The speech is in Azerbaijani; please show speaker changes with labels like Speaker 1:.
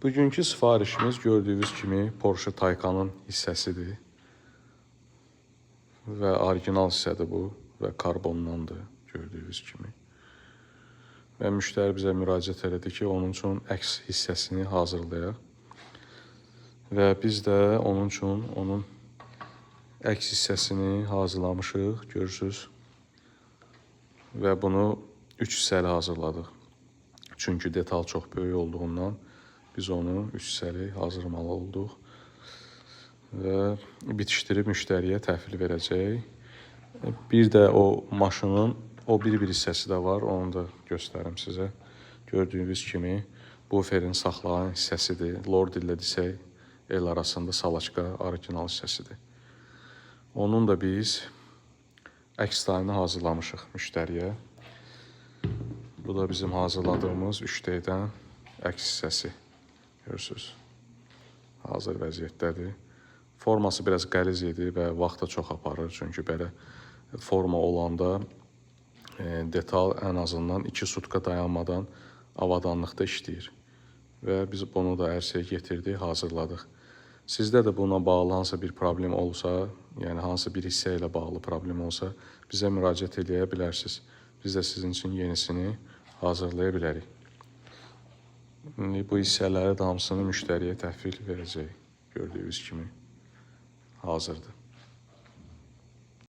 Speaker 1: Bugünkü sifarişimiz gördüyünüz kimi Porsche Taycan'ın hissəsidir. Və orijinal hissədir bu və karbondandır gördüyünüz kimi. Və müştəri bizə müraciət elədi ki, onun üçün əks hissəsini hazırlayaq. Və biz də onun üçün onun əks hissəsini hazırlamışıq, görürsünüz. Və bunu 3 hissəli hazırladıq. Çünki detal çox böyük olduğundan biz onu 3 hissəli hazırlamalı olduq. Və bitişdirib müştəriyə təhvil verəcək. Bir də o maşının o bir hissəsi də var, onu da göstərim sizə. Gördüyünüz kimi buferin saxlayan hissəsidir. Lord ilə desək, el arasında salaçka orijinal hissəsidir. Onun da biz əks tayını hazırlamışıq müştəriyə. Bu da bizim hazırladığımız 3D'dən əks hissəsi. Görürsünüz, hazır vəziyyətdədir. Forması biraz qəliz idi və vaxt da çox aparır. Çünki belə forma olanda detal ən azından 2 sutka dayanmadan avadanlıqda işləyir. Və biz bunu da ərsəyə getirdik, hazırladıq. Sizdə də buna bağlı hansısa bir problem olsa, yəni hansı bir hissə ilə bağlı problem olsa, bizə müraciət edə bilərsiniz. Biz də sizin üçün yenisini hazırlaya bilərik. Bu hissələri də hamısını müştəriyə təhvil verəcək. Gördüyünüz kimi hazırdır.